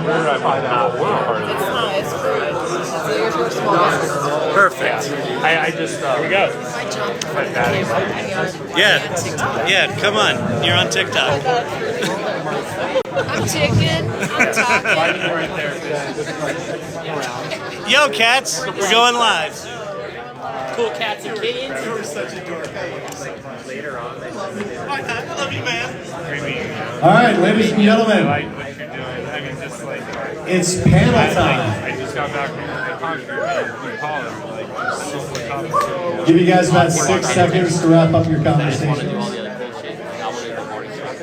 Where did I find out? It's great. So yours works smaller. Perfect. I just, here we go. I jump from the camera. Yeah, come on. You're on TikTok. I'm ticking. I'm talking. Right there. Yo, cats, we're going live. Cool cats and kittens. You were such a dork. Later on, they I love you, man. All right, ladies and I gentlemen, like what you're doing. I mean, just like, it's panel time. I just got back from the concert in college. Like, super tough. Give you guys about 6 seconds to wrap up your conversation. All the other cool shit. Like, I'll do the morning show.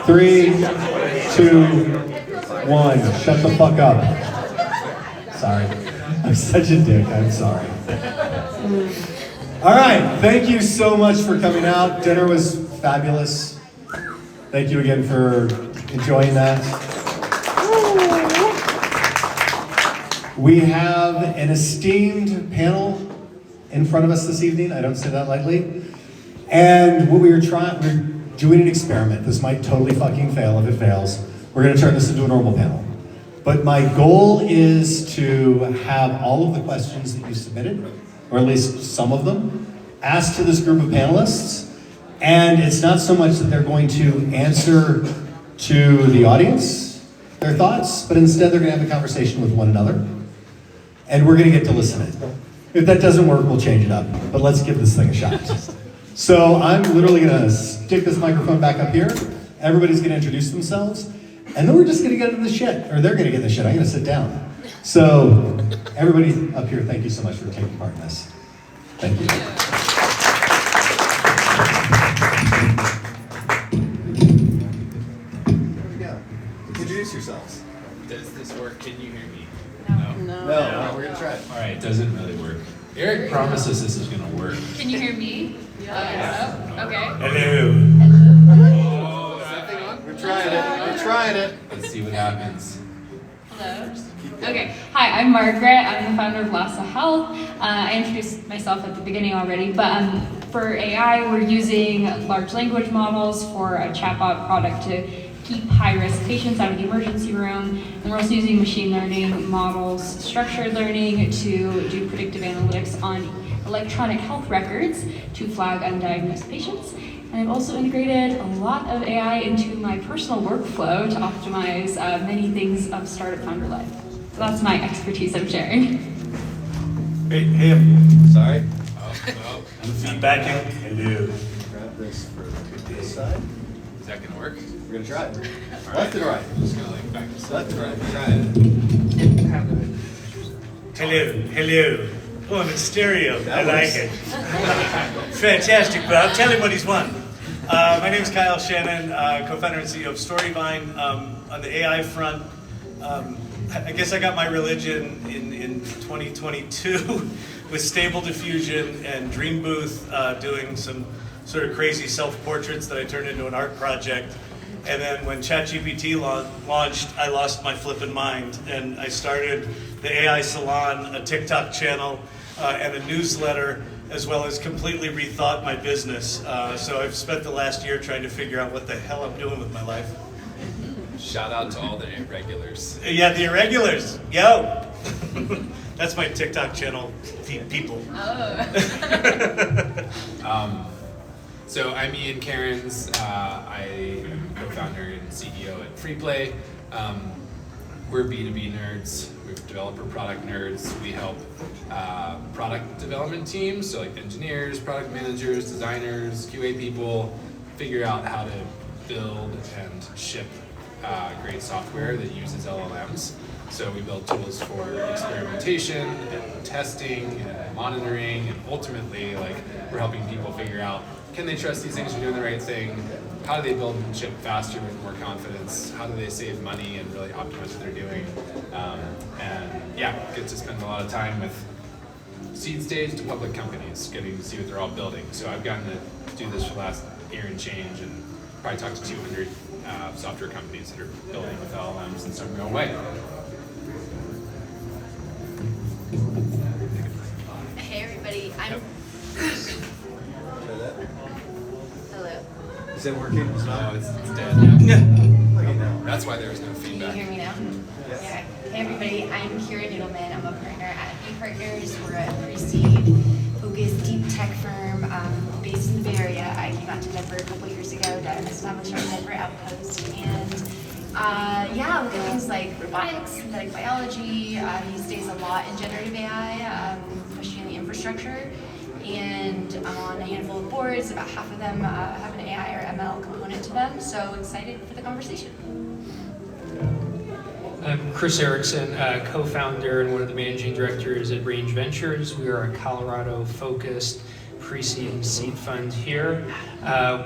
3, 2, 1. Shut the fuck up. Sorry. I'm such a dick. I'm sorry. All right. Thank you so much for coming out. Dinner was fabulous. Thank you again for enjoying that. We have an esteemed panel in front of us this evening. I don't say that lightly. And what we're doing an experiment. This might totally fucking fail. If it fails, we're going to turn this into a normal panel. But my goal is to have all of the questions that you submitted, or at least some of them, asked to this group of panelists. And it's not so much that they're going to answer to the audience their thoughts, but instead they're going to have a conversation with one another. And we're going to get to listen in. If that doesn't work, we'll change it up. But let's give this thing a shot. So I'm literally going to stick this microphone back up here. Everybody's going to introduce themselves. And then we're just going to get into the shit. Or they're going to get in the shit. I'm going to sit down. So everybody up here, thank you so much for taking part in this. Thank you. There we go. Introduce yourselves. Does this work? Can you hear me? No, we're going to try it. All right, it doesn't really work. Eric promises this is going to work. Can you hear me? Yeah. Oh, okay. Hello. We're trying it. We're trying it. Let's see what happens. Hello. Okay. Hi, I'm Margaret. I'm the founder of Lassa Health. I introduced myself at the beginning already, but for AI, we're using large language models for a chatbot product to keep high-risk patients out of the emergency room. And we're also using machine learning models, structured learning, to do predictive analytics on electronic health records to flag undiagnosed patients. And I've also integrated a lot of AI into my personal workflow to optimize many things of startup founder life. So that's my expertise I'm sharing. Hey, sorry. Oh, I'm feedbacking. Hello. Grab this for this side. is that going to work? We're going to try it. All Left and right. I'm just going to like back this up. Left and right. Try it. Hello. Oh, I'm in stereo. I like it. Fantastic, Bob. Tell him what he's won. My name is Kyle Shannon, co-founder and CEO of Storyvine. On the AI front, I guess I got my religion in 2022 with Stable Diffusion and Dream Booth doing some sort of crazy self-portraits that I turned into an art project. And then when ChatGPT launched, I lost my flippin' mind, and I started the AI Salon, a TikTok channel, and a newsletter, as well as completely rethought my business. So I've spent the last year trying to figure out what the hell I'm doing with my life. Shout out to all the irregulars. Yeah, the irregulars. Yo! That's my TikTok channel, people. So I'm Ian Cairns. I am co-founder and CEO at FreePlay. We're B2B nerds. We're developer product nerds. We help product development teams, so like engineers, product managers, designers, QA people, figure out how to build and ship great software that uses LLMs. So we build tools for experimentation and testing and monitoring, and ultimately, like, we're helping people figure out, can they trust these things are doing the right thing? How do they build and ship faster with more confidence? How do they save money and really optimize what they're doing? And yeah, get to spend a lot of time with seed stage to public companies, getting to see what they're all building. So I've gotten to do this for the last year and change, and probably talked to 200 software companies that are building with LLMs in some real way. Hey everybody, I'm... Try that. Hello. Is it working? It's not. No, it's dead. That's why there was no Can you feedback. hear me now? Okay. Hey everybody, I'm Kira Noodleman. I'm a partner at B Partners. We're a pre-seed focused deep tech firm based in the Bay Area. I came out to Denver a couple years ago to establish our Denver outpost. And yeah, look at things like robotics, synthetic biology, these days a lot in generative AI, especially in the infrastructure. And I'm on a handful of boards, about half of them have an AI or ML component to them, so excited for the conversation. I'm Chris Erickson, co-founder and one of the managing directors at Range Ventures. We are a Colorado-focused pre-seed and seed fund here.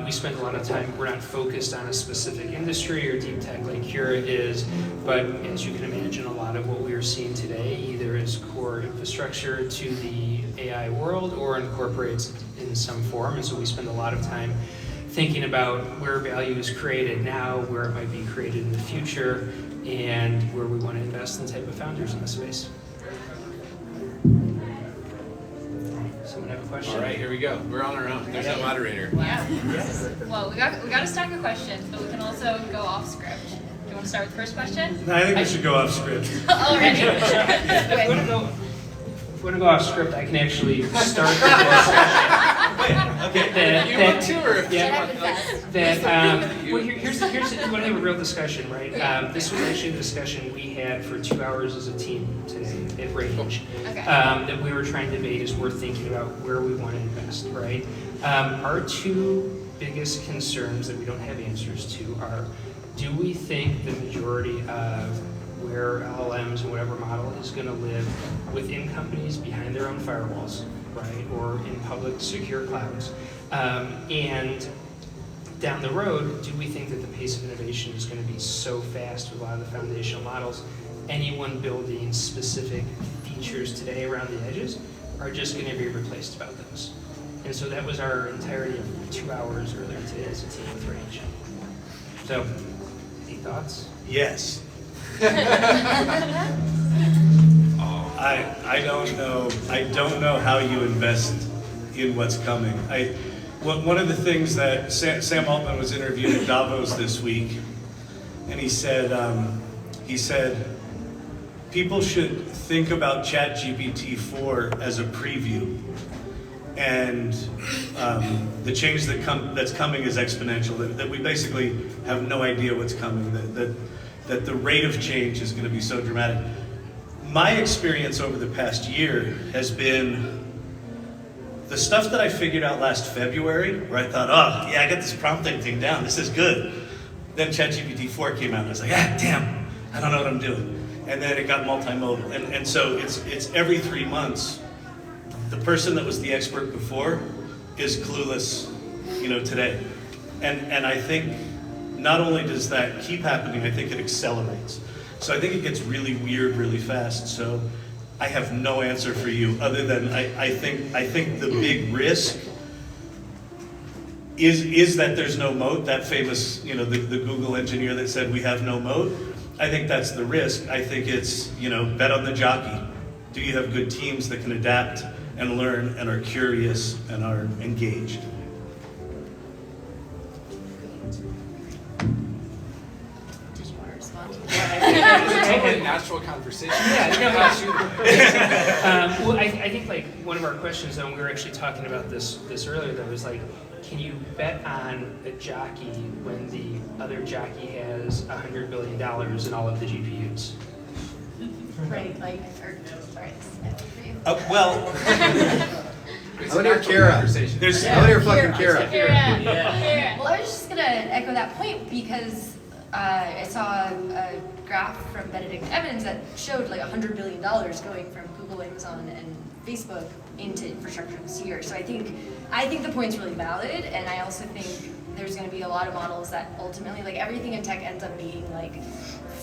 We spend a lot of time, we're not focused on a specific industry or deep tech like Kira is, but as you can imagine, a lot of what we are seeing today either is core infrastructure to the AI world or incorporates in some form, and so we spend a lot of time thinking about where value is created now, where it might be created in the future, and where we want to invest in the type of founders in the space. Someone have a question? All right, here we go. We're on our own. There's no moderator. Yeah. Well, we got a stack of questions, but we can also go off script. Do you want to start with the first question? No, I think we should go off script. Already. If you want to go off script, I can actually start the discussion. Okay. You want to, or if Yeah. you want, Well, here's you want to have a real discussion, right? This was actually the discussion we had for 2 hours as a team today at Range. Okay. That we were trying to debate as we're thinking about where we want to invest, right? Our two biggest concerns that we don't have answers to are, do we think the majority of where LLMs and whatever model is going to live within companies behind their own firewalls, right, or in public secure clouds? And down the road, do we think that the pace of innovation is going to be so fast with a lot of the foundational models, anyone building specific features today around the edges are just going to be replaced about those? And so that was our entirety of 2 hours earlier today as a team with Range. So, any thoughts? Yes. I don't know. I don't know how you invest in what's coming. One of the things that Sam Altman was interviewed at Davos this week, and he said people should think about ChatGPT-4 as a preview, and the change that's coming is exponential. That we basically have no idea what's coming. That the rate of change is going to be so dramatic. My experience over the past year has been the stuff that I figured out last February, where I thought, oh, yeah, I got this prompting thing down, this is good. Then ChatGPT-4 came out, and I was like, ah, damn, I don't know what I'm doing. And then it got multimodal. And so it's every 3 months, the person that was the expert before is clueless, today. And I think not only does that keep happening, I think it accelerates. So I think it gets really weird really fast. So I have no answer for you other than I think the big risk is that there's no moat. That famous, the Google engineer that said we have no moat. I think that's the risk. I think it's, bet on the jockey. Do you have good teams that can adapt and learn and are curious and are engaged? totally natural conversation. Well, I think like one of our questions, though, and we were actually talking about this earlier, though, is like, can you bet on a jockey when the other jockey has $100 billion in all of the GPUs? Right, sorry, that's for you. Well, It's I a want to hear natural Kira. conversation. I want to hear fucking Kira. Well, I was just gonna echo that point because I saw a graph from Benedict Evans that showed like $100 billion going from Google, Amazon, and Facebook into infrastructure this year. So I think the point's really valid, and I also think there's going to be a lot of models that ultimately, like everything in tech ends up being like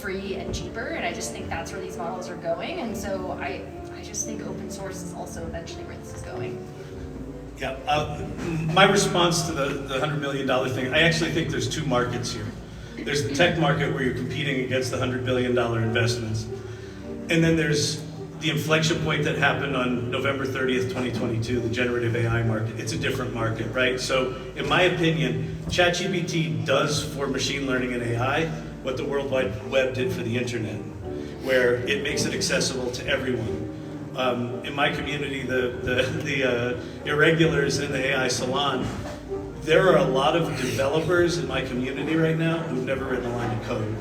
free and cheaper, and I just think that's where these models are going. And so I just think open source is also eventually where this is going. yeah. My response to the $100 million thing, I actually think there's two markets here. There's the tech market where you're competing against the $100 billion investments. And then there's the inflection point that happened on November 30th, 2022, the generative AI market, it's a different market, right? So in my opinion, ChatGPT does for machine learning and AI what the World Wide Web did for the internet, where it makes it accessible to everyone. In my community, the irregulars in the AI salon, there are a lot of developers in my community right now who've never written a line of code.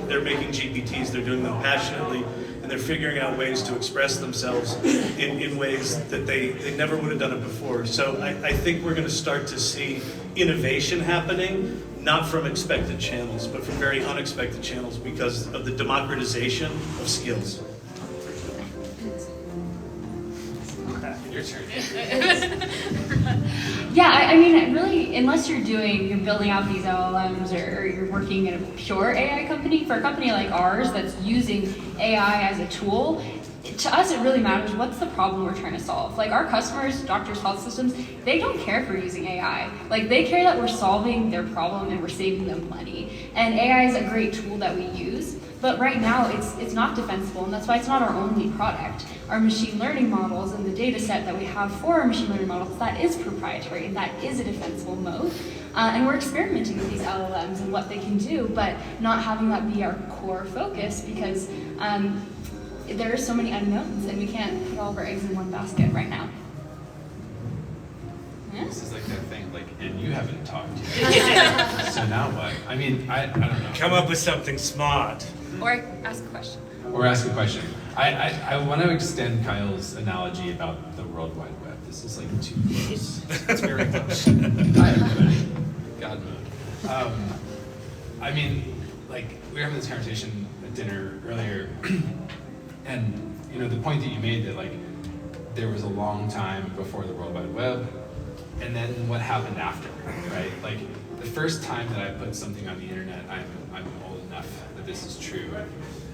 They're making GPTs, they're doing them passionately, and they're figuring out ways to express themselves in ways that they never would have done it before. So I think we're going to start to see innovation happening, not from expected channels, but from very unexpected channels because of the democratization of skills. Your turn. Yeah, I mean, really, unless you're building out these LLMs or you're working in a pure AI company, for a company like ours that's using AI as a tool, to us it really matters what's the problem we're trying to solve. Like our customers, doctors, health systems, they don't care if we're using AI. Like they care that we're solving their problem and we're saving them money. And AI is a great tool that we use, but right now it's not defensible, and that's why it's not our only product. Our machine learning models and the data set that we have for our machine learning models, that is proprietary and that is a defensible moat. And we're experimenting with these LLMs and what they can do, but not having that be our core focus because there are so many unknowns and we can't put all of our eggs in one basket right now. Yeah? This is like that thing, like, and you haven't talked yet. So now what? I mean, I don't know. Come up with something smart. Or ask a question. Or ask a question. I want to extend Kyle's analogy about the World Wide Web. This is like too close. It's very close. Hi everybody. God mode. I mean, like we were having this conversation at dinner earlier, and you know the point that you made that like there was a long time before the World Wide Web, and then what happened after, right? Like the first time that I put something on the internet, I'm old enough that this is true,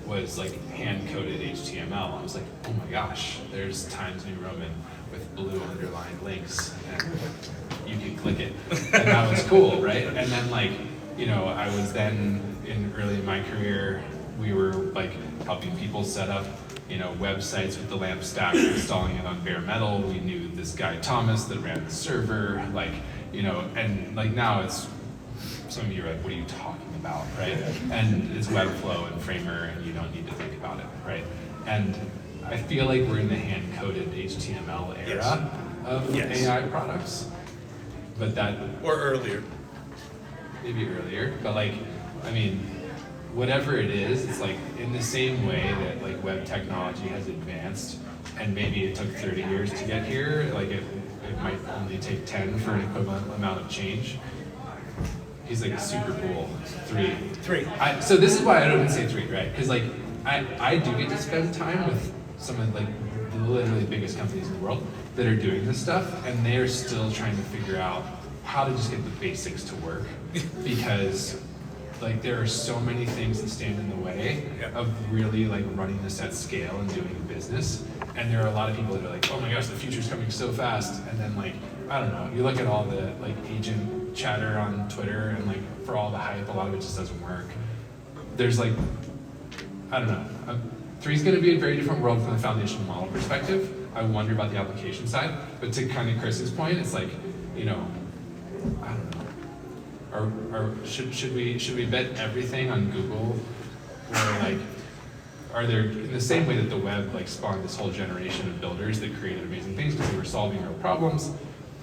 was like hand-coded HTML. I was like, oh my gosh, there's Times New Roman with blue underlined links, and you can click it, and that was cool, right? And then like, you know, I was then early in my career, we were like helping people set up, you know, websites with the LAMP stack, installing it on bare metal. We knew this guy Thomas that ran the server, like, you know, and like now it's, some of you are like, what are you talking about, right? And it's Webflow and Framer, and you don't need to think about it, right? And I feel like we're in the hand-coded HTML era of AI products, but that... Or earlier. Maybe earlier, but like, I mean, whatever it is, it's like in the same way that like web technology has advanced, and maybe it took 30 years to get here, like it might only take 10 for an equivalent amount of change. He's like super cool. Three. So this is why I don't even say 3, right? Because like I do get to spend time with some of like the literally biggest companies in the world that are doing this stuff, and they're still trying to figure out how to just get the basics to work, because like there are so many things that stand in the way of really like running this at scale and doing business. And there are a lot of people that are like, oh my gosh, the future's coming so fast. And then like, I don't know, you look at all the like agent chatter on Twitter, and like for all the hype, a lot of it just doesn't work. There's like, I don't know, 3 is gonna be a very different world from the foundational model perspective. I wonder about the application side, but to kind of Chris's point, it's like, you know, I don't know. Should we bet everything on Google, or like, are there, in the same way that the web like spawned this whole generation of builders that created amazing things because they were solving real problems,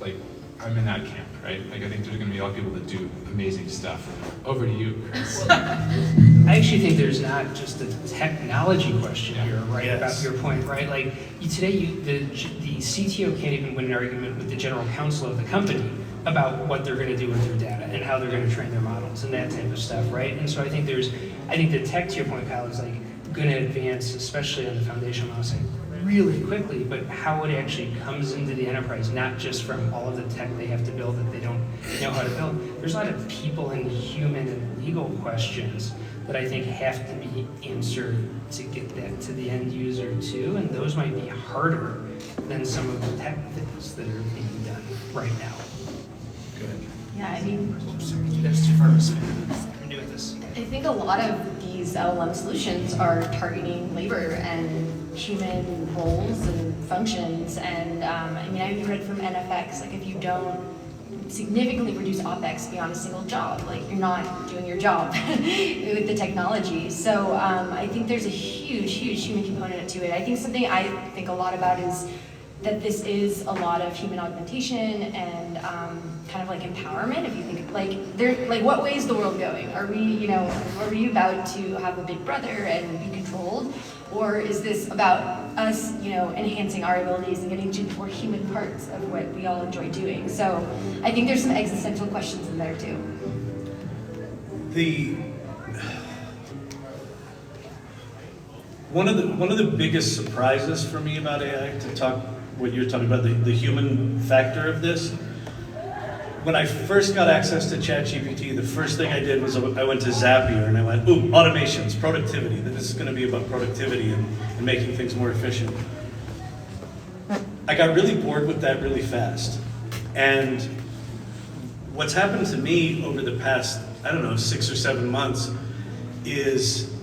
like I'm in that camp, right? Like I think there's going to be a lot of people that do amazing stuff. Over to you, Chris. I actually think there's not just a technology question here, right? Yes. About your point, right? Like today, the CTO can't even win an argument with the general counsel of the company about what they're going to do with their data and how they're going to train their models and that type of stuff, right? And so I think the tech, to your point, Kyle, is like going to advance, especially on the foundational model side, really quickly, but how it actually comes into the enterprise, not just from all of the tech they have to build that they don't know how to build. There's a lot of people and human and legal questions that I think have to be answered to get that to the end user too, and those might be harder than some of the tech things that are being done right now. Yeah, I mean, That's too far of a spin. I'm doing this. I think a lot of these LLM solutions are targeting labor and human roles and functions. And I mean, I even read from NFX, like if you don't significantly reduce OpEx beyond a single job, like you're not doing your job with the technology. So I think there's a huge human component to it. I think something I think a lot about is that this is a lot of human augmentation and kind of like empowerment. If you think like what way is the world going? Are we about to have a big brother and be controlled? Or is this about us, enhancing our abilities and getting to more human parts of what we all enjoy doing? So I think there's some existential questions in there too. One of the biggest surprises for me about AI, to talk what you're talking about, the human factor of this. When I first got access to ChatGPT, the first thing I did was I went to Zapier and I went, ooh, automations, productivity. This is going to be about productivity and making things more efficient. I got really bored with that really fast. And what's happened to me over the past, 6 or 7 months is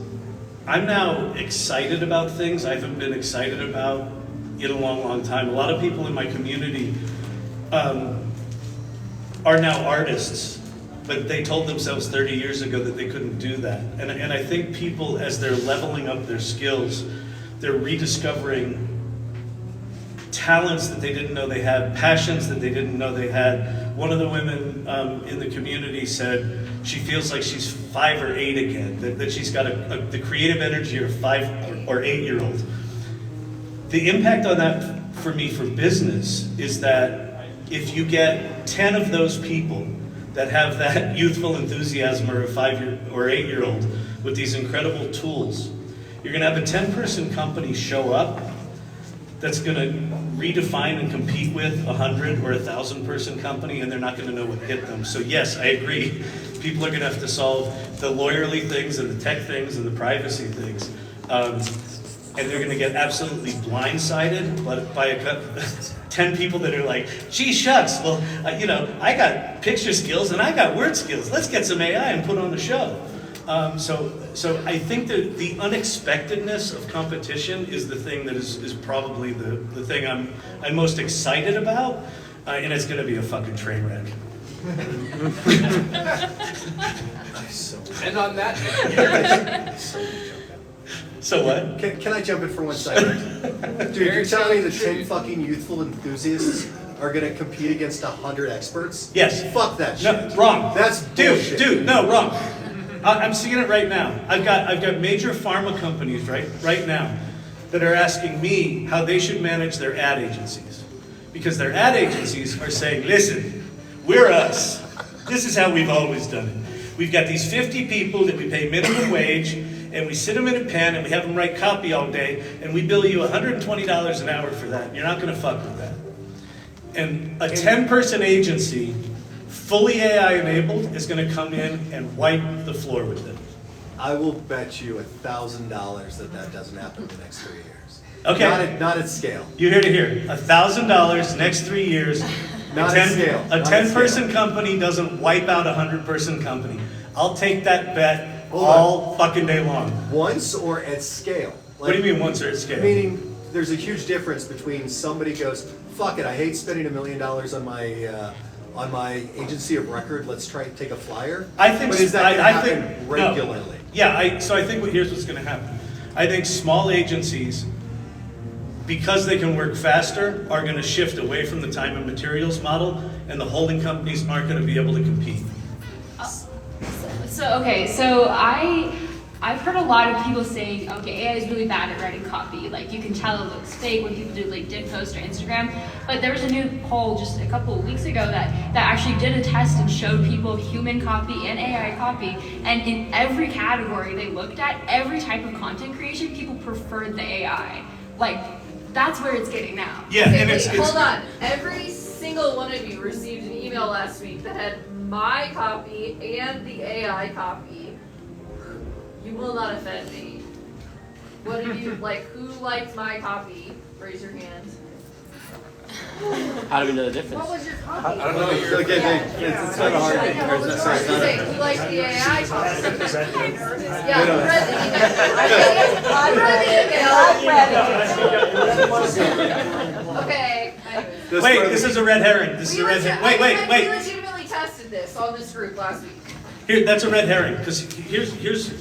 I'm now excited about things I haven't been excited about in a long time. A lot of people in my community are now artists, but they told themselves 30 years ago that they couldn't do that. And I think people, as they're leveling up their skills, they're rediscovering talents that they didn't know they had, passions that they didn't know they had. One of the women in the community said she feels like she's 5 or 8 again, that she's got the creative energy of a 5 or 8-year-old. The impact on that for me for business is that if you get 10 of those people that have that youthful enthusiasm or a 5 or 8-year-old with these incredible tools, you're going to have a 10-person company show up that's going to redefine and compete with a 100 or 1,000-person company, and they're not going to know what hit them. So yes, I agree. People are going to have to solve the lawyerly things and the tech things and the privacy things. And they're going to get absolutely blindsided by 10 people that are like, gee shucks, well, I got picture skills and I got word skills. Let's get some AI and put on a show. So I think that the unexpectedness of competition is the thing that is probably the thing I'm most excited about, and it's going to be a fucking train wreck. And on that So what? Can I jump in for 1 second? Dude, you're telling me the 10 fucking youthful enthusiasts are gonna compete against 100 experts? Yes. Fuck that shit. No, wrong. That's bullshit. Dude, no, wrong. I'm seeing it right now. I've got major pharma companies right now that are asking me how they should manage their ad agencies. Because their ad agencies are saying, listen, we're us. This is how we've always done it. We've got these 50 people that we pay minimum wage, and we sit them in a pen and we have them write copy all day, and we bill you $120 an hour for that. You're not gonna fuck with that. And a 10-person agency, fully AI enabled, is gonna come in and wipe the floor with it. I will bet you $1,000 that doesn't happen in the next 3 years. Okay. Not at scale. You hear to hear. $1,000 next 3 years. Not at scale. A 10-person company doesn't wipe out a 100-person company. I'll take that bet all fucking day long. Once or at scale? What do you mean once or at scale? Meaning there's a huge difference between somebody goes, fuck it, I hate spending $1 million on my agency of record. Let's try and take a flyer. I think. But is that gonna happen think regularly? No. Yeah. So I think here's what's going to happen. I think small agencies, because they can work faster, are going to shift away from the time and materials model, and the holding companies aren't going to be able to compete. So I've heard a lot of people saying, okay, AI is really bad at writing copy. Like, you can tell it looks fake when people do LinkedIn posts or Instagram. But there was a new poll just a couple of weeks ago that actually did a test and showed people human copy and AI copy. And in every category they looked at, every type of content creation, people preferred the AI. Like, that's where it's getting now. Yeah, okay, and wait, it's hold on. Every single one of you received an email last week that had my copy and the AI copy. You will not offend me. What did you like? Who liked my copy? Raise your hand. How do we know the difference? What was your I copy? don't know. Okay, it's not hard. Who likes the AI copy? Yeah, who read the email? Okay. Wait, this is a red herring. This is a red herring. Wait. We legitimately tested this on this group last week. Here, that's a red herring, because here's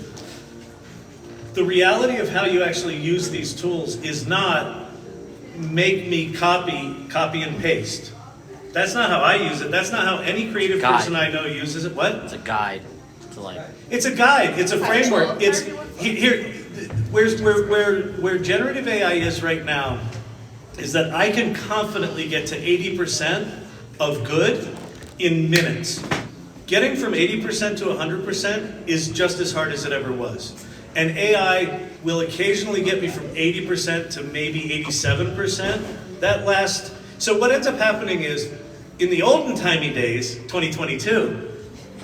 the reality of how you actually use these tools is not make me copy and paste. That's not how I use it. That's not how any creative person I know uses it. What? It's a guide to like. It's a guide. It's a framework. It's here. Where generative AI is right now is that I can confidently get to 80% of good in minutes. Getting from 80% to 100% is just as hard as it ever was. And AI will occasionally get me from 80% to maybe 87%. So what ends up happening is, in the olden timey days, 2022,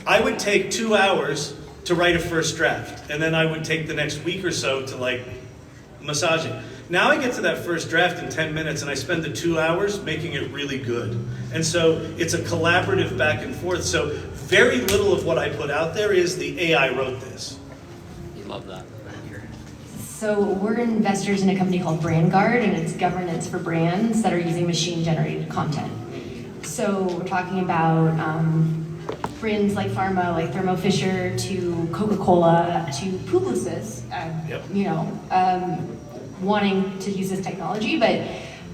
I would take 2 hours to write a first draft. And then I would take the next week or so to like massage it. Now I get to that first draft in 10 minutes and I spend the 2 hours making it really good. And so it's a collaborative back and forth. So very little of what I put out there is the AI wrote this. You love that. So we're investors in a company called BrandGuard, and it's governance for brands that are using machine-generated content. So we're talking about brands like pharma, like Thermo Fisher, to Coca-Cola, to Publicis, wanting to use this technology. But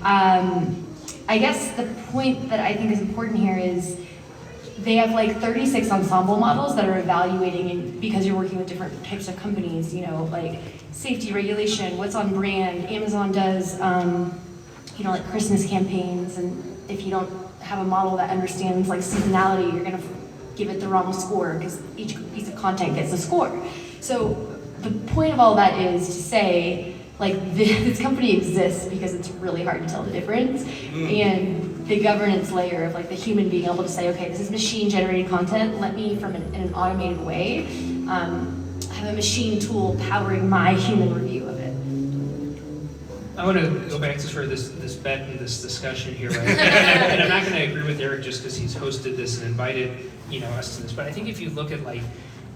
I guess the point that I think is important here is they have like 36 ensemble models that are evaluating, and because you're working with different types of companies, like safety regulation, what's on brand. Amazon does, like Christmas campaigns, and if you don't have a model that understands like seasonality, you're gonna give it the wrong score because each piece of content gets a score. So the point of all that is to say, like, this company exists because it's really hard to tell the difference, and the governance layer of like the human being able to say, okay, this is machine generated content, let me in an automated way have a machine tool powering my human review of it. I want to go back to sort of this bet and this discussion here, right? And I'm not going to agree with Eric just because he's hosted this and invited us to this, but I think if you look at like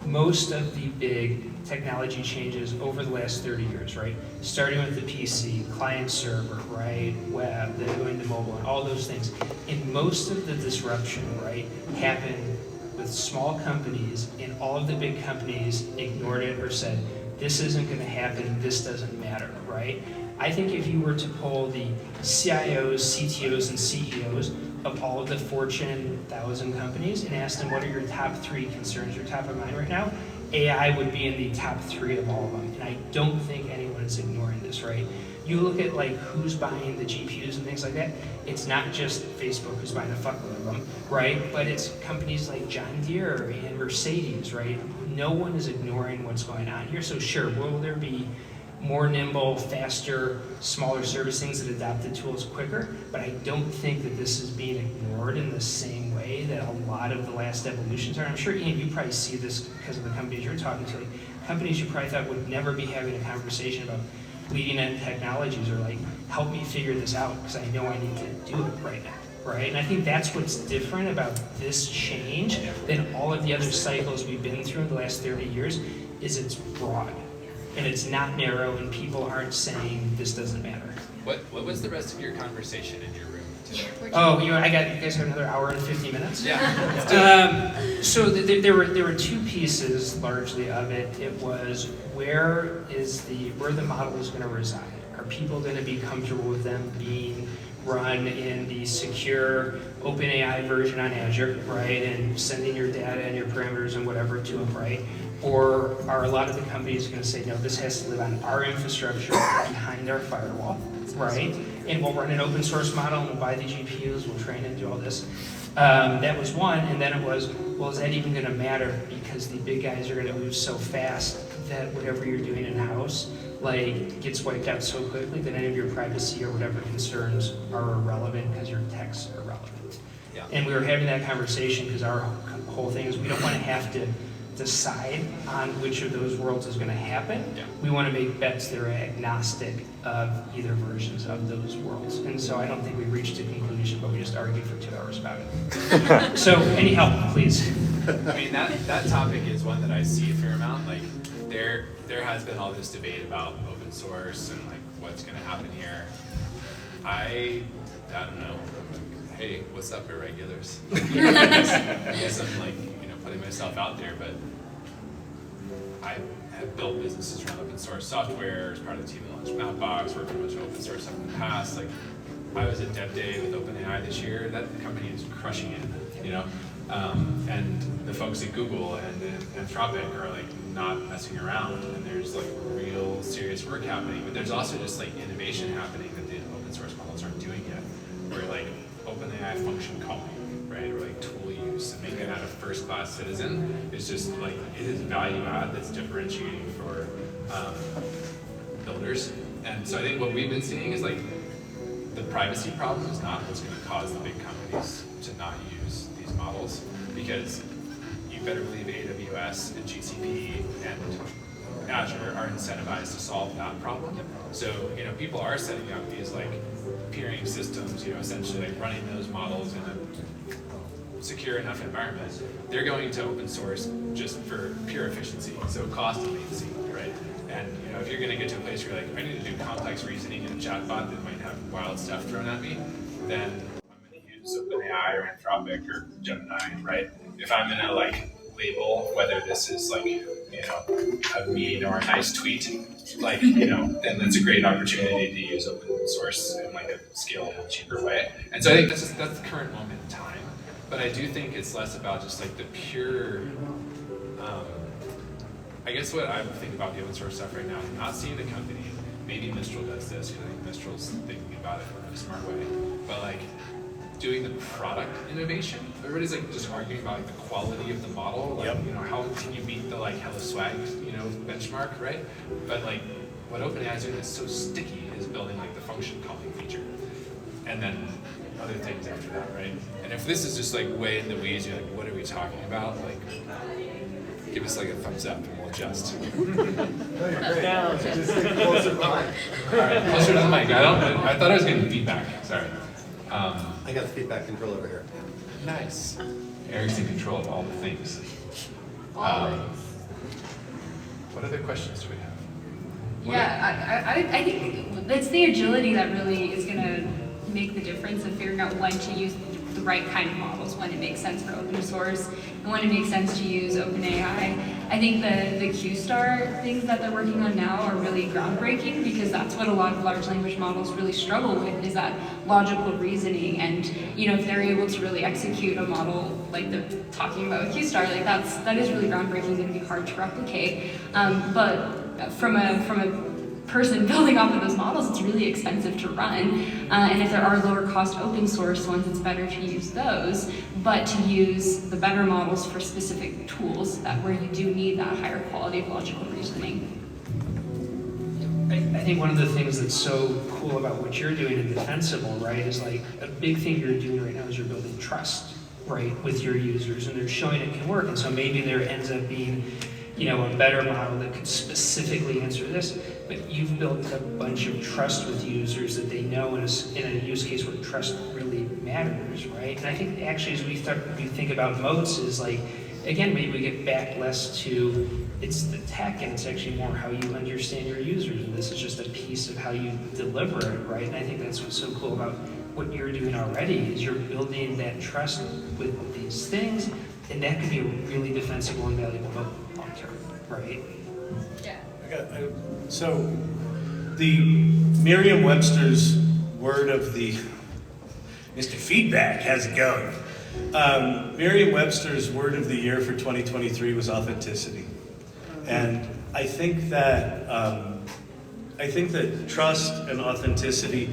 most of the big technology changes over the last 30 years, right? Starting with the PC, client server, right? Web, then going to mobile, and all those things. And most of the disruption, right, happened with small companies, and all of the big companies ignored it or said, this isn't going to happen, this doesn't matter, right? I think if you were to poll the CIOs, CTOs, and CEOs of all of the Fortune 1000 companies and ask them what are your top 3 concerns or top of mind right now, AI would be in the top 3 of all of them. And I don't think anyone is ignoring this, right? You look at like who's buying the GPUs and things like that, it's not just Facebook who's buying a fuckload of them, right? But it's companies like John Deere and Mercedes, right? No one is ignoring what's going on here. So sure, will there be more nimble, faster, smaller service things that adopt the tools quicker, but I don't think that this is being ignored in the same way that a lot of the last evolutions are. I'm sure, Ian, you probably see this because of the companies you're talking to. Like, companies you probably thought would never be having a conversation about leading edge technologies or like, help me figure this out because I know I need to do it right now, right? And I think that's what's different about this change than all of the other cycles we've been through in the last 30 years is it's broad. And it's not narrow, and people aren't saying this doesn't matter. What was the rest of your conversation in your room today? Oh, you guys have another hour and 50 minutes? Yeah. So there were 2 pieces largely of it. It was where the model is going to reside. Are people going to be comfortable with them being run in the secure OpenAI version on Azure, right? And sending your data and your parameters and whatever to them, right? Or are a lot of the companies going to say, no, this has to live on our infrastructure behind our firewall, right? And we'll run an open source model and we'll buy the GPUs, we'll train and do all this. That was one, and then it was, well, is that even going to matter? Because the big guys are going to move so fast that whatever you're doing in-house, like, gets wiped out so quickly that any of your privacy or whatever concerns are irrelevant because your tech's irrelevant. Yeah. And we were having that conversation because our whole thing is we don't want to have to decide on which of those worlds is going to happen. Yeah. We want to make bets that are agnostic of either versions of those worlds. And so I don't think we reached a conclusion, but we just argued for 2 hours about it. So any help, please? I mean, that topic is one that I see a fair amount. Like, there has been all this debate about open source and like what's going to happen here. I don't know. Hey, what's up, irregulars? I guess I'm like, putting myself out there, but I have built businesses around open source software as part of the team that launched Mapbox, worked on a bunch of open source stuff in the past. Like, I was at Dev Day with OpenAI this year. That company is crushing it, and the folks at Google and Anthropic are like not messing around, and there's like real serious work happening. But there's also just like innovation happening that the open source models aren't doing yet. Where like OpenAI function calling, right, or like tool use, and making that a first-class citizen is just like, it is value add that's differentiating for builders. And so I think what we've been seeing is like the privacy problem is not what's going to cause the big companies to not use these models, because you better believe AWS and GCP and Azure are incentivized to solve that problem. So people are setting up these like peering systems, essentially like running those models in a secure enough environment. They're going to open source just for pure efficiency, so cost and latency, right? And if you're going to get to a place where you're like, I need to do complex reasoning in a chatbot that might have wild stuff thrown at me, then I'm going to use OpenAI or Anthropic or Gemini, right? If I'm going to like label whether this is like a mean or a nice tweet, like then that's a great opportunity to use open source in like a scalable, cheaper way. And so I think that's the current moment in time. But I do think it's less about just like the pure. I guess what I would think about the open source stuff right now is not seeing the company. Maybe Mistral does this because I think Mistral's thinking about it in a smart way. But like doing the product innovation, everybody's like just arguing about like the quality of the model. Like how can you beat the like hella swag benchmark, right? But like what OpenAI is doing that's so sticky is building like the function calling feature, and then other things after that, right? And if this is just like way in the weeds, you're like, what are we talking about? Like, give us like a thumbs up and we'll adjust. No, you're great. Just think closer to the mic. All right, closer to the mic. I thought I was getting feedback. Sorry. I got the feedback control over here. Nice. Eric's in control of all the things. What other questions do we have? I think it's the agility that really is going to make the difference of figuring out when to use the right kind of models, when it makes sense for open source, and when it makes sense to use OpenAI. I think the Q-star things that they're working on now are really groundbreaking, because that's what a lot of large language models really struggle with, is that logical reasoning. And if they're able to really execute a model like they're talking about with Q-star, like that is really groundbreaking, going to be hard to replicate. But from a person building off of those models, it's really expensive to run. And if there are lower cost open source ones, it's better to use those, but to use the better models for specific tools where you do need that higher quality of logical reasoning. I think one of the things that's so cool about what you're doing and defensible, right, is like a big thing you're doing right now is you're building trust, right, with your users, and they're showing it can work. And so maybe there ends up being a better model that could specifically answer this, but you've built a bunch of trust with users that they know in a use case where trust really matters, right? And I think actually as we think about moats is like, again, maybe we get back less to it's the tech, and it's actually more how you understand your users, and this is just a piece of how you deliver it, right? And I think that's what's so cool about what you're doing already, is you're building that trust with these things, and that could be a really defensible and valuable moat long term, right? Yeah. So the Merriam-Webster's word of the Mr. Feedback, how's it going? Merriam-Webster's word of the year for 2023 was authenticity, and I think that trust and authenticity.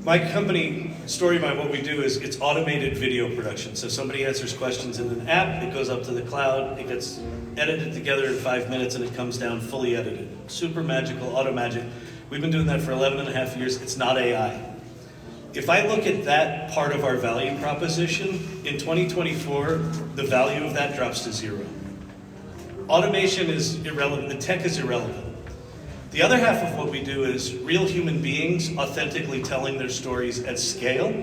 My company, Storyvine, what we do is it's automated video production. So somebody answers questions in an app, it goes up to the cloud, it gets edited together in 5 minutes, and it comes down fully edited. Super magical, auto magic. We've been doing that for 11 and a half years. It's not AI. If I look at that part of our value proposition, in 2024, the value of that drops to 0. automation is irrelevant, the tech is irrelevant. The other half of what we do is real human beings authentically telling their stories at scale.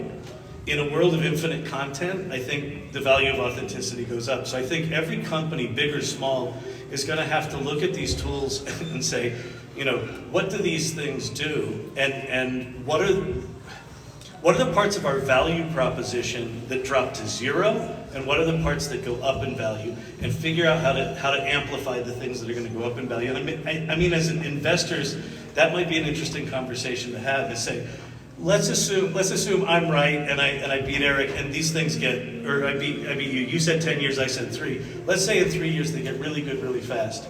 In a world of infinite content, I think the value of authenticity goes up. So I think every company, big or small, is going to have to look at these tools and say, you know, what do these things do? And what are the parts of our value proposition that drop to zero? And what are the parts that go up in value? And figure out how to amplify the things that are going to go up in value. And I mean, as investors, that might be an interesting conversation to have, is say, let's assume I'm right and I beat Eric and these things get, or I beat you. You said 10 years, I said 3. Let's say in 3 years they get really good really fast.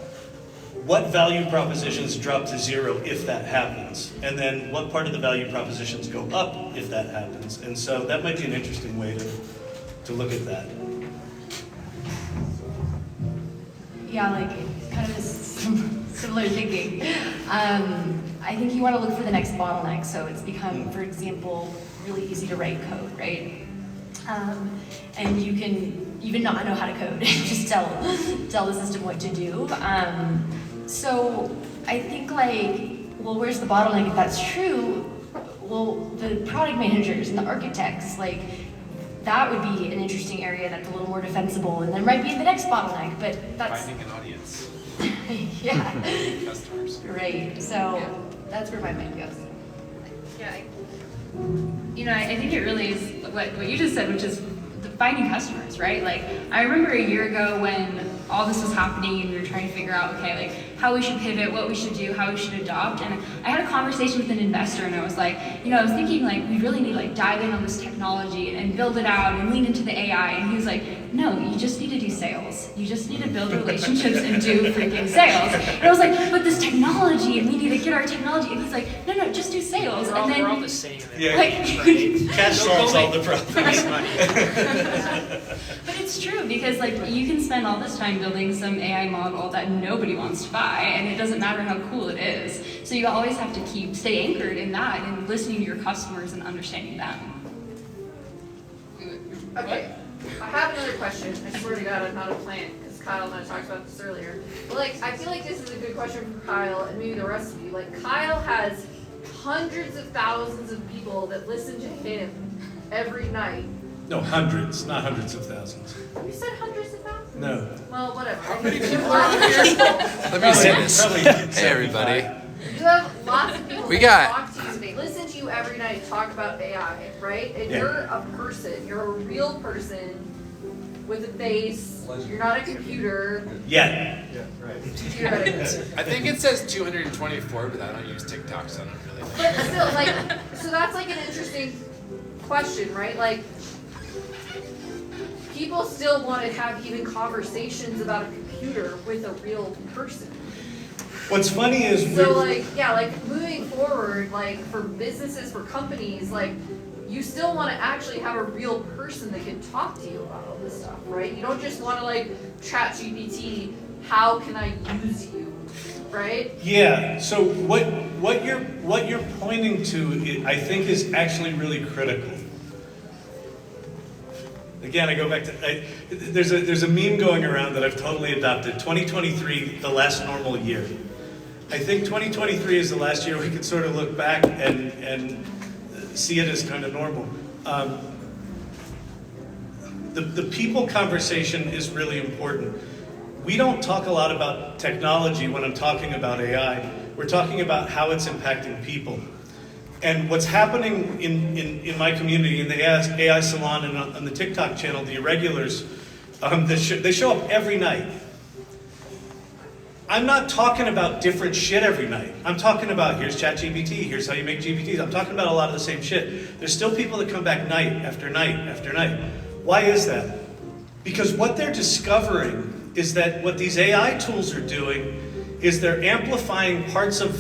What value propositions drop to zero if that happens? And then what part of the value propositions go up if that happens? And so that might be an interesting way to look at that. Yeah, like kind of a similar thinking. I think you want to look for the next bottleneck. So it's become, for example, really easy to write code, right? And you can even not know how to code, just tell the system what to do. So I think like, well, where's the bottleneck if that's true? Well, the product managers and the architects, like, that would be an interesting area that's a little more defensible, and there might be the next bottleneck, but that's... Finding an audience. Yeah. Customers. Right, so that's where my mind goes. Yeah, you know, I think it really is what you just said, which is finding customers, right? Like, I remember a year ago when all this was happening and we were trying to figure out, okay, like, how we should pivot, what we should do, how we should adopt, and I had a conversation with an investor and I was like, you know, I was thinking like, we really need to like dive in on this technology and build it out and lean into the AI, and he was like, no, you just need to do sales. You just need to build relationships and do freaking sales. And I was like, but this technology, and we need to get our technology, and he's like, no, just do sales. We're And then, all the same. like, Cash solves all the problems. But it's true, because like you can spend all this time building some AI model that nobody wants to buy, and it doesn't matter how cool it is. So you always have to stay anchored in that and listening to your customers and understanding them. Okay, I have another question. I swear to God, I'm not a plant, because Kyle and I talked about this earlier. But like, I feel like this is a good question for Kyle and maybe the rest of you. Like, Kyle has hundreds of thousands of people that listen to him every night. No, hundreds, not hundreds of thousands. You said hundreds of thousands? No. Well, whatever. How many people are here? Let me say this. Hey, everybody. You have lots of people We that got- talk to you, they listen to you every night talk about AI, right? And Yeah. you're a person, you're a real person with a face, you're not a computer. Yeah. Theoretically. I think it says 224, but I don't use TikTok, so I don't really know. But still, like, so that's like an interesting question, right? Like, people still want to have even conversations about a computer with a real person. What's funny is So like, yeah, like moving forward, like for businesses, for companies, like you still want to actually have a real person that can talk to you about all this stuff, right? You don't just want to like chat GPT, how can I use you, right? Yeah. So what you're pointing to, I think, is actually really critical. Again, I go back to there's a meme going around that I've totally adopted. 2023, the last normal year. I think 2023 is the last year we can sort of look back and see it as kind of normal. The people conversation is really important. We don't talk a lot about technology when I'm talking about AI. We're talking about how it's impacting people. And what's happening in my community, in the AI salon and on the TikTok channel, the irregulars, they show up every night. I'm not talking about different shit every night. I'm talking about, here's ChatGPT, here's how you make GPTs. I'm talking about a lot of the same shit. There's still people that come back night after night after night. Why is that? Because what they're discovering is that what these AI tools are doing is they're amplifying parts of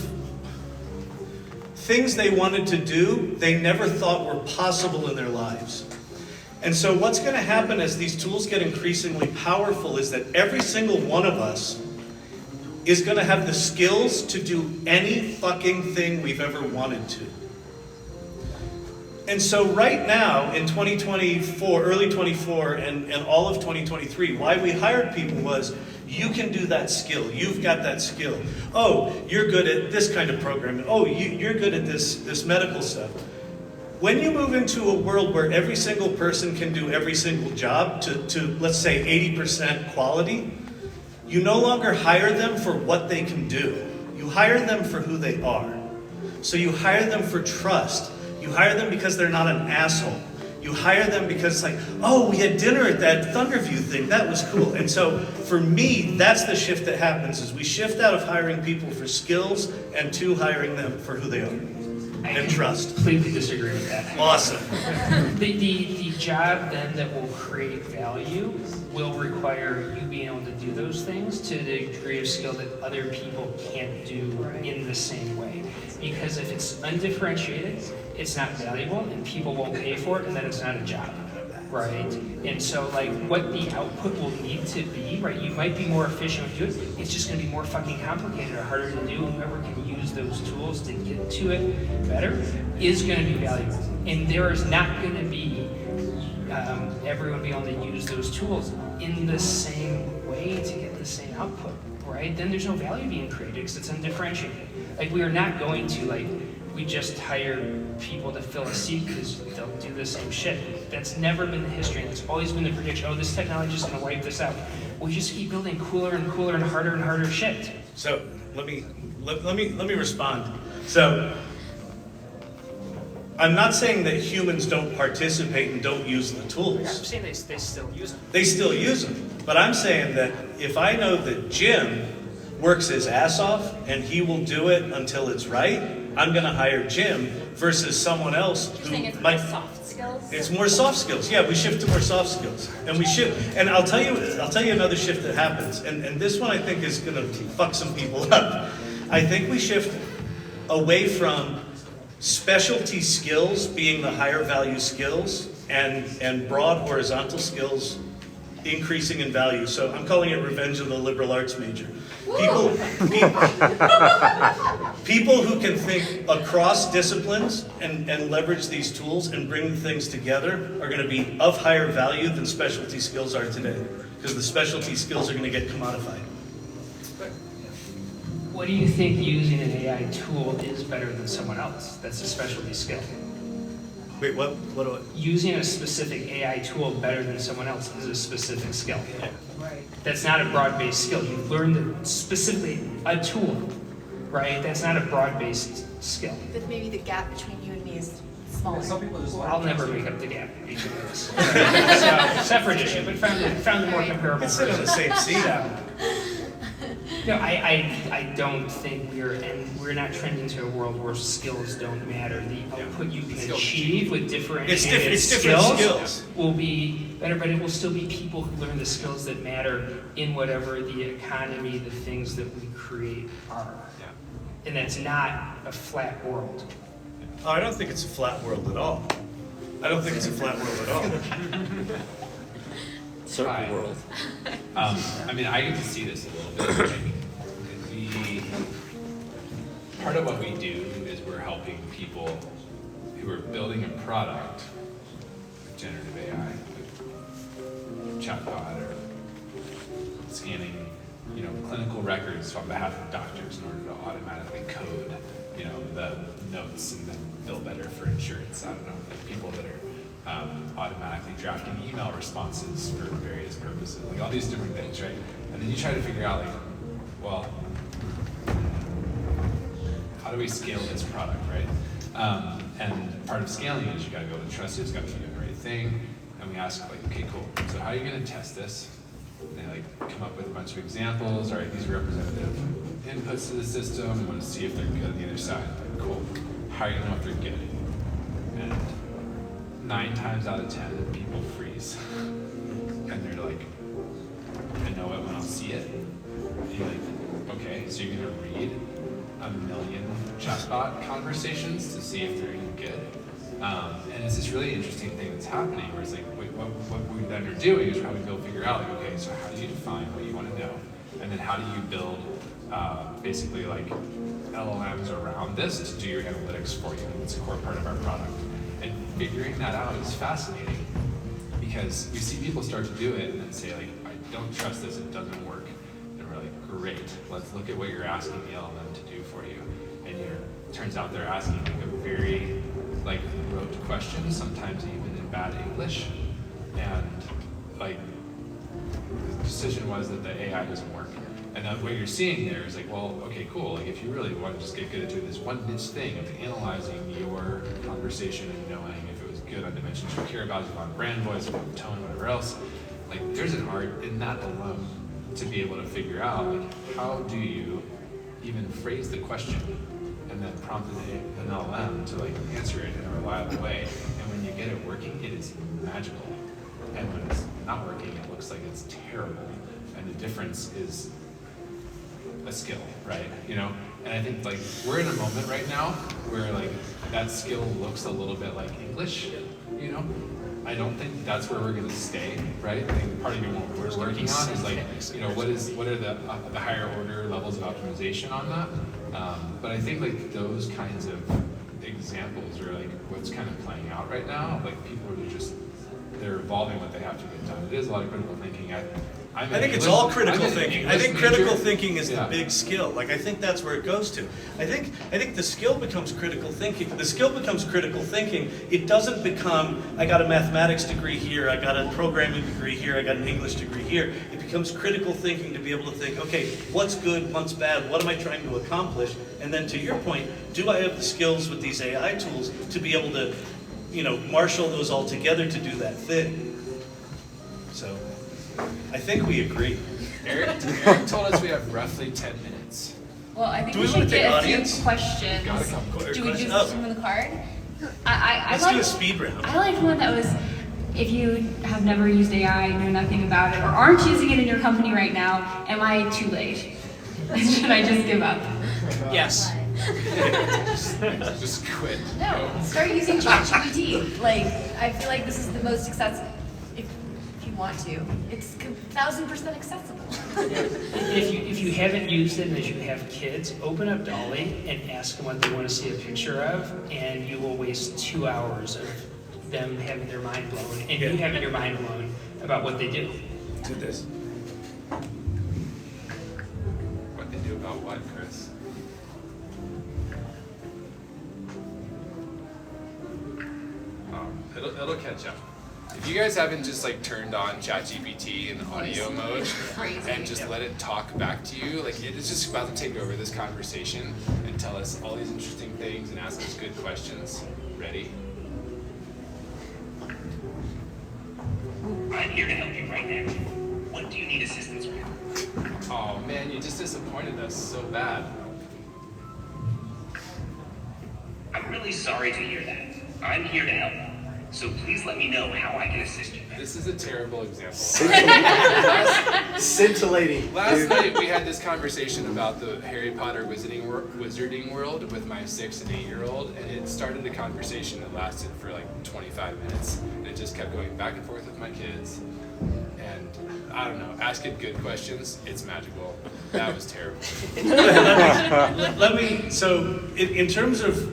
things they wanted to do, they never thought were possible in their lives. And so what's going to happen as these tools get increasingly powerful is that every single one of us is going to have the skills to do any fucking thing we've ever wanted to. And so right now, in 2024, early 24, and all of 2023, why we hired people was, You can do that skill. You've got that skill. Oh, you're good at this kind of programming. Oh, you're good at this medical stuff. When you move into a world where every single person can do every single job to let's say 80% quality, you no longer hire them for what they can do. You hire them for who they are. So you hire them for trust. You hire them because they're not an asshole. You hire them because it's like, oh, we had dinner at that Thunderview thing. That was cool. And so for me, that's the shift that happens, is we shift out of hiring people for skills and to hiring them for who they are. And trust. Completely disagree with that. Awesome. The job then that will create value will require you being able to do those things to the degree of skill that other people can't do in the same way. Because if it's undifferentiated, it's not valuable and people won't pay for it, and then it's not a job. Right? And so like what the output will need to be, right? You might be more efficient with doing it. It's just gonna be more fucking complicated or harder to do. Whoever can use those tools to get to it better is gonna be valuable. And there is not gonna be everyone be able to use those tools in the same way to get the same output, right? Then there's no value being created because it's undifferentiated. Like we are not going to like, we just hire people to fill a seat because they'll do the same shit. That's never been the history, and it's always been the prediction, oh, this technology is gonna wipe this out. We just keep building cooler and cooler and harder shit. So let me respond. So I'm not saying that humans don't participate and don't use the tools. I'm saying they still use them. They still use them. But I'm saying that if I know that Jim works his ass off and he will do it until it's right, I'm going to hire Jim versus someone else who might. Soft skills? It's more soft skills. Yeah, we shift to more soft skills, and we shift. And I'll tell you another shift that happens. And this one I think is going to fuck some people up. I think we shift away from specialty skills being the higher value skills and broad horizontal skills increasing in value. So I'm calling it revenge of the liberal arts major. People who can think across disciplines and leverage these tools and bring things together are going to be of higher value than specialty skills are today, because the specialty skills are going to get commodified. What do you think using an AI tool is better than someone else? That's a specialty skill. Wait, what? What do I? Using a specific AI tool better than someone else is a specific skill. Right. That's not a broad-based skill. You've learned specifically a tool, right? That's not a broad-based skill. But maybe the gap between you and me is smaller. I'll never make up the gap between us. So, separate issue, but found a more comparable. It's sit on the same seat. No, I don't think we're not trending to a world where skills don't matter. The output you can achieve with differentiated skills will be better, but it will still be people who learn the skills that matter in whatever the economy, the things that we create are. And that's not a flat world. Oh, I don't think it's a flat world at all. I don't think it's a flat world at all. Certain world. I mean, I get to see this a little bit. Part of what we do is we're helping people who are building a product with generative AI, with chatbot or scanning, clinical records on behalf of doctors in order to automatically code, the notes and then bill better for insurance. I don't know, like people that are automatically drafting email responses for various purposes, like all these different things, right? And then you try to figure out, like, well, how do we scale this product, right? And part of scaling is you gotta go with trust, it's gotta be doing the right thing. And we ask, like, okay, cool, so how are you gonna test this? And they come up with a bunch of examples. All right, these are representative inputs to the system. We want to see if they're good on the other side. Cool. How are you gonna know if they're good? And 9 times out of 10, people freeze. And they're like, I know it when I'll see it. And you're like, okay, so you're gonna read 1 million chatbot conversations to see if they're even good. And it's this really interesting thing that's happening where it's like, wait, what we then are doing is probably go figure out, like, okay, so how do you define what you want to know? And then how do you build basically like LLMs around this to do your analytics for you? It's a core part of our product. And figuring that out is fascinating because we see people start to do it and then say, like, I don't trust this, it doesn't work. like, great, let's look at what you're asking the LLM to do for you. And turns out they're asking like a very like rote question, sometimes even in bad English. And like the decision was that the AI doesn't work. And then what you're seeing there is like, well, okay, cool. Like if you really want to just get good at doing this one niche thing of analyzing your conversation and knowing if it was good on dimensions you care about, if on brand voice, on tone, whatever else, like there's an art in that alone to be able to figure out like how do you even phrase the question and then prompt an LLM to like answer it in a reliable way. And when you get it working, it is magical. And when it's not working, it looks like it's terrible. And the difference is a skill, right? You know, and I think like we're in a moment right now where like that skill looks a little bit like English, you know. I don't think that's where we're going to stay, right? I think part of what we're working on is like, you know, what are the higher order levels of optimization on that? But I think like those kinds of examples are like what's kind of playing out right now. Like people are just they're evolving what they have to get done. It is a lot of critical thinking. I think it's all critical thinking. I think critical thinking is the big skill. Like I think that's where it goes to. I think the skill becomes critical thinking. The skill becomes critical thinking. It doesn't become I got a mathematics degree here, I got a programming degree here, I got an English degree here. It becomes critical thinking to be able to think, okay, what's good, what's bad, what am I trying to accomplish? And then to your point, do I have the skills with these AI tools to be able to, you know, marshal those all together to do that thing? So I think we agree. Eric told us we have roughly 10 minutes. Well, I think Do we we wanna should take get a audience? few questions. Gotta come. Do we do Oh. some from the card? I Let's like, do a speed round. I liked one that was, if you have never used AI, know nothing about it, or aren't using it in your company right now, am I too late? Should I just give up? Yes. Just quit. No, start using ChatGPT. Like, I feel like this is the most accessible, if you want to. It's 1000% accessible. If you haven't used it and as you have kids, open up Dolly and ask them what they want to see a picture of, and you will waste 2 hours of them having their mind blown, and you having your mind blown about what they do. Do this. What they do about what, Chris? It'll catch up. If you guys haven't just like turned on ChatGPT in audio mode and just let it talk back to you, like it is just about to take over this conversation and tell us all these interesting things and ask us good questions. Ready? I'm here to help you right now. What do you need assistance with? Oh man, you just disappointed us so bad. I'm really sorry to hear that. I'm here to help. So please let me know how I can assist you. This is a terrible example. Scintillating. Last night we had this conversation about the Harry Potter wizarding world with my 6 and 8-year-old, and it started a conversation that lasted for like 25 minutes, and it just kept going back and forth with my kids. And I don't know, ask it good questions, it's magical. That was terrible. Let me, so in terms of,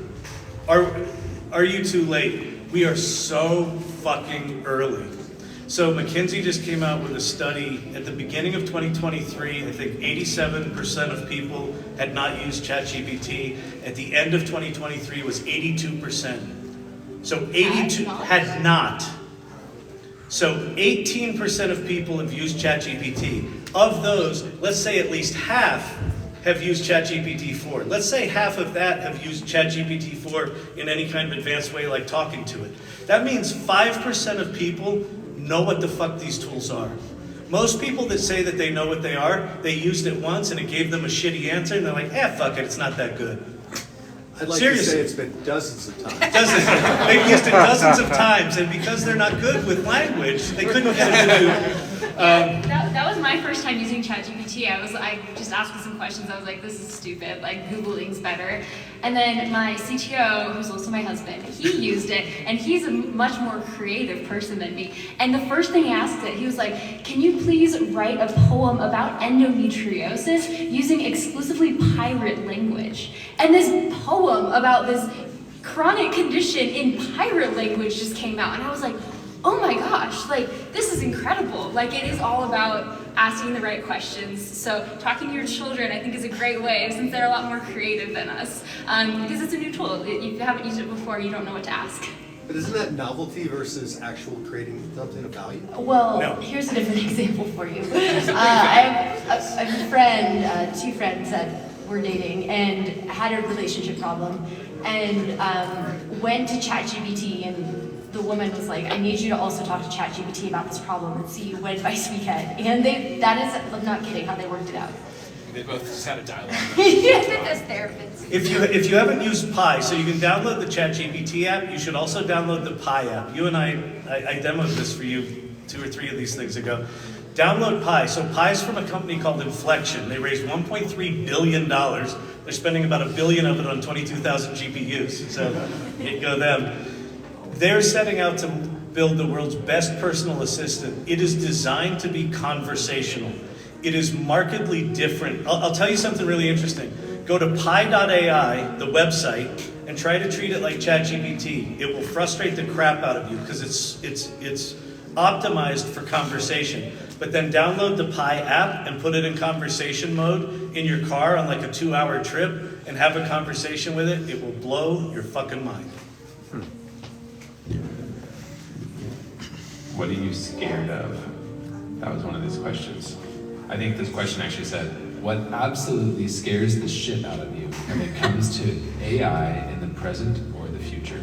are you too late? We are so fucking early. So McKinsey just came out with a study at the beginning of 2023. I think 87% of people had not used ChatGPT. At the end of 2023 was 82%. So 82 had not. So 18% of people have used ChatGPT. Of those, let's say at least half have used ChatGPT 4. Let's say half of that have used ChatGPT 4 in any kind of advanced way like talking to it. That means 5% of people know what the fuck these tools are. Most people that say that they know what they are, they used it once and it gave them a shitty answer and they're like, fuck it, it's not that good. I'd like Seriously. to say it's been dozens of times. They've used it dozens of times, and because they're not good with language, they couldn't get it to do. That was my first time using ChatGPT. I just asked it some questions. I was like, this is stupid. Like, Googling's better. And then my CTO, who's also my husband, he used it, and he's a much more creative person than me. And the first thing he asked it, he was like, can you please write a poem about endometriosis using exclusively pirate language? And this poem about this chronic condition in pirate language just came out, and I was like, oh my gosh, like, this is incredible. Like, it is all about asking the right questions. So talking to your children, I think, is a great way, since they're a lot more creative than us, because it's a new tool. If you haven't used it before, you don't know what to ask. But isn't that novelty versus actual creating something of value? Well, No. here's a different example for you. I have a friend, two friends that were dating and had a relationship problem, and went to ChatGPT, and the woman was like, I need you to also talk to ChatGPT about this problem and see what advice we get. And that is, I'm not kidding, how they worked it out. They both just had a dialogue. As therapists. If you haven't used Pi, so you can download the ChatGPT app, you should also download the Pi app. You and I demoed this for you 2 or 3 of these things ago. Download Pi. So Pi is from a company called Inflection. They raised $1.3 billion. They're spending about $1 billion of it on 22,000 GPUs. So it go them. They're setting out to build the world's best personal assistant. It is designed to be conversational. It is markedly different. I'll tell you something really interesting. Go to pi.ai, the website, and try to treat it like ChatGPT. It will frustrate the crap out of you because it's optimized for conversation. But then download the Pi app and put it in conversation mode in your car on like a 2-hour trip and have a conversation with it. It will blow your fucking mind. What are you scared of? That was one of these questions. I think this question actually said, what absolutely scares the shit out of you when it comes to AI in the present or the future?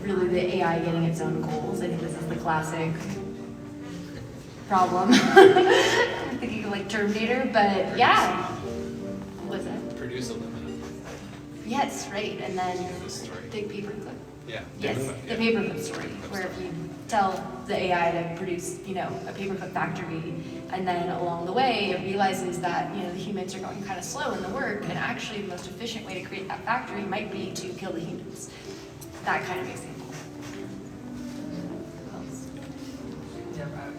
Really, the AI getting its own goals. I think this is the classic problem. I'm thinking of like Terminator, but yeah. What was it? Produce a limit. Yes, right. And then big paperclip. Yeah. Yes, the paperclip story, where if you tell the AI to produce, a paperclip factory, and then along the way it realizes that, the humans are going kind of slow in the work, and actually the most efficient way to create that factory might be to kill the humans. That kind of example.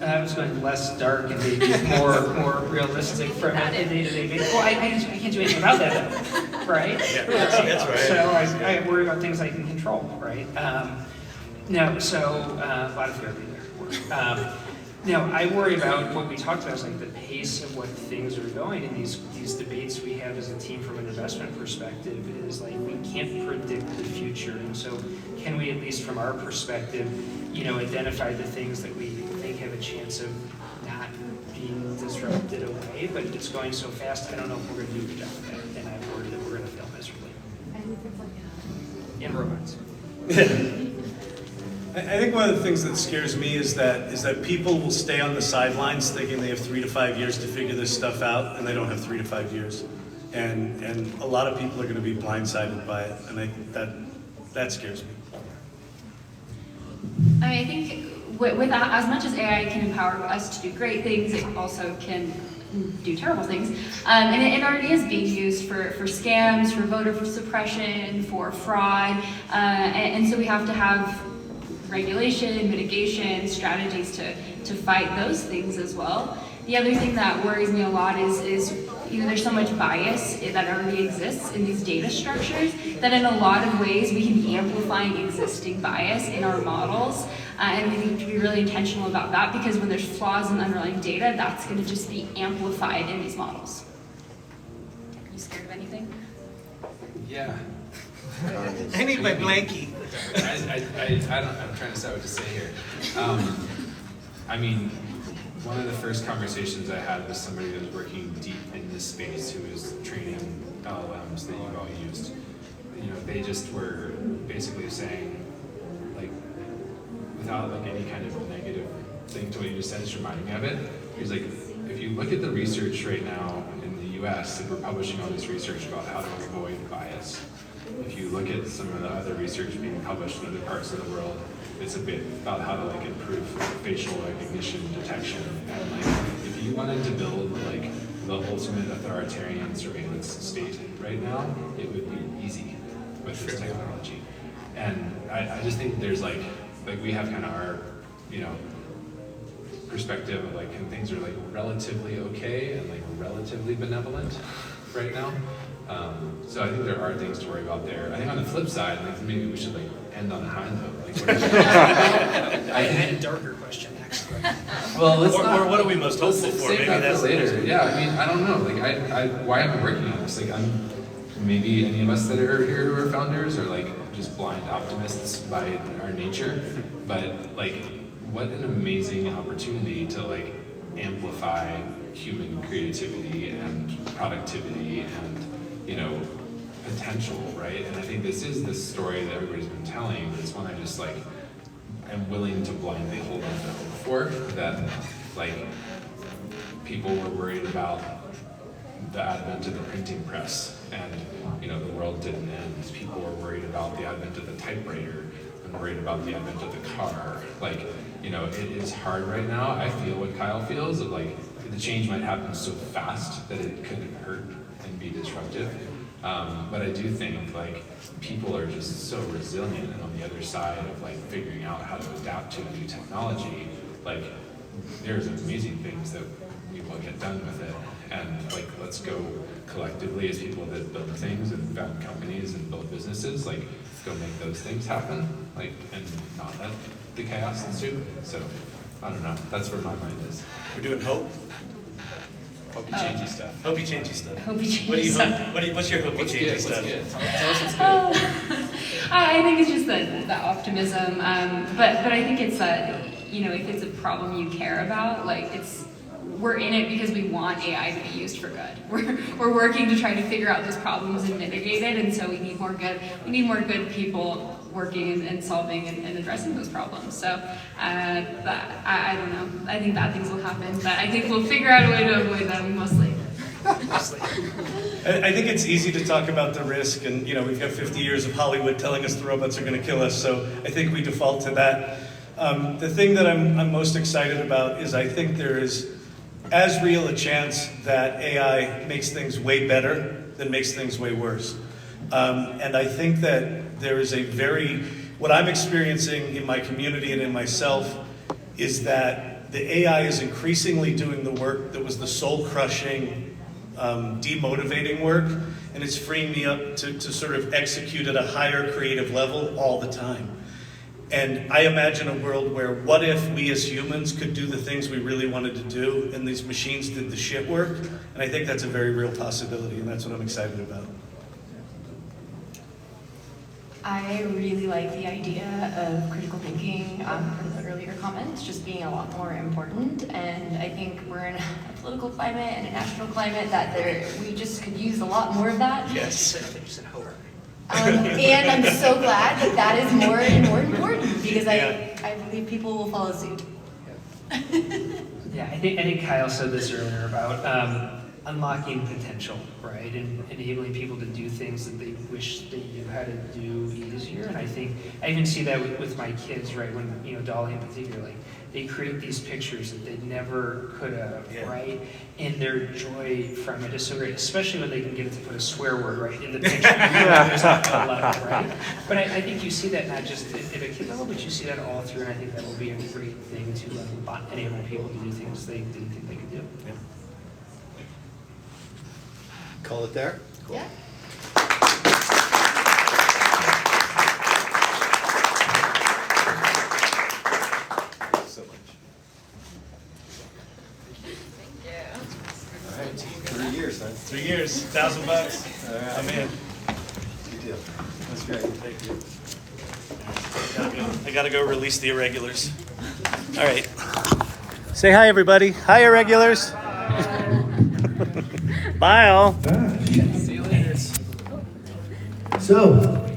I was going less dark and maybe more realistic from a day-to-day basis. Well, I can't do anything about that, though, right? Yeah, that's right. So I worry about things I can control, right? A lot of therapy there. I worry about what we talked about, is like the pace of what things are going, and these debates we have as a team from an investment perspective is like we can't predict the future, and so can we, at least from our perspective, identify the things that we think have a chance of not being disrupted away, but it's going so fast, I don't know if we're going to do a good job of that, and I worry that we're going to fail miserably. In robots. I think one of the things that scares me is that people will stay on the sidelines thinking they have 3 to 5 years to figure this stuff out, and they don't have 3 to 5 years. And a lot of people are going to be blindsided by it, and that scares me. I think with as much as AI can empower us to do great things, it also can do terrible things. And it already is being used for scams, for voter suppression, for fraud. And so we have to have regulation, mitigation, strategies to fight those things as well. The other thing that worries me a lot is there's so much bias that already exists in these data structures that in a lot of ways we can be amplifying existing bias in our models. And we need to be really intentional about that, because when there's flaws in the underlying data, that's going to just be amplified in these models. Are you scared of anything? Yeah. I need my blankie. I'm trying to decide what to say here. One of the first conversations I had with somebody that was working deep in this space, who was training LLMs that you've all used, they just were basically saying, like, without like any kind of negative thing to what you just said, it's reminding me of it. He was like, if you look at the research right now in the US, and we're publishing all this research about how to avoid bias. If you look at some of the other research being published in other parts of the world, it's a bit about how to like improve facial recognition detection. And like, if you wanted to build like the ultimate authoritarian surveillance state right now, it would be easy with this technology. And I just think there's like we have kind of our, perspective of like, and things are like relatively okay and like relatively benevolent right now. So I think there are things to worry about there. I think on the flip side, like maybe we should like end on a high note. Like, what I had a darker question actually. well, let's Or what are we most let's hopeful for? save Maybe that that's for the later. most- Yeah, I mean, I don't know. Like, why am I working on this? Like, maybe any of us that are here who are founders are like just blind optimists by our nature. But like, what an amazing opportunity to like amplify human creativity and productivity and, you know, potential, right? And I think this is the story that everybody's been telling, but it's one I just like am willing to blindly hold on to hope for, that like people were worried about the advent of the printing press and, you know, the world didn't end. People were worried about the advent of the typewriter and worried about the advent of the car. Like, you know, it is hard right now. I feel what Kyle feels of like the change might happen so fast that it could hurt and be disruptive. But I do think like people are just so resilient, and on the other side of like figuring out how to adapt to a new technology, like there's amazing things that we will get done with it. And like, let's go collectively as people that build things and found companies and build businesses, like go make those things happen, like, and not let the chaos ensue. So I don't know, that's where my mind is. We're doing hope. Hopey changey stuff. Hopey changey stuff. Hopey changey What do you stuff. hope? What's your hopey changey stuff? Tell us what's good. I think it's just the optimism, but I think it's that, you know, if it's a problem you care about, like we're in it because we want AI to be used for good. We're working to try to figure out those problems and mitigate it, and so we need more good people working and solving and addressing those problems. So I don't know. I think bad things will happen, but I think we'll figure out a way to avoid them mostly. I think it's easy to talk about the risk, and you know, we've got 50 years of Hollywood telling us the robots are going to kill us, so I think we default to that. The thing that I'm most excited about is I think there is as real a chance that AI makes things way better than makes things way worse. And I think that there is what I'm experiencing in my community and in myself is that the AI is increasingly doing the work that was the soul-crushing, demotivating work, and it's freeing me up to sort of execute at a higher creative level all the time. And I imagine a world where what if we as humans could do the things we really wanted to do and these machines did the shit work? And I think that's a very real possibility, and that's what I'm excited about. I really like the idea of critical thinking from the earlier comments just being a lot more important, and I think we're in a political climate and a national climate that we just could use a lot more of that. Yes. And I'm so glad that is more and more important because I believe people will follow suit. Yeah, I think Kyle said this earlier about unlocking potential, right? And enabling people to do things that they wish they knew how to do easier. And I think I even see that with my kids, right? When, you know, Dolly in particular, like they create these pictures that they never could have, right? And their joy from it is so great, especially when they can get it to put a swear word right in the picture. There's not a lot, right? But I think you see that not just at a kid level, but you see that all through, and I think that will be a great thing to enable people to do things they didn't think they could do. Yeah. Call it there? Cool. Yeah. So much. Thank you. All right, 3 years, man. 3 years, $1,000. All right. I'm in. Good deal. That's great. Thank you. I gotta go release the irregulars. All right. Say hi, everybody. Hi, irregulars. Bye, all. So,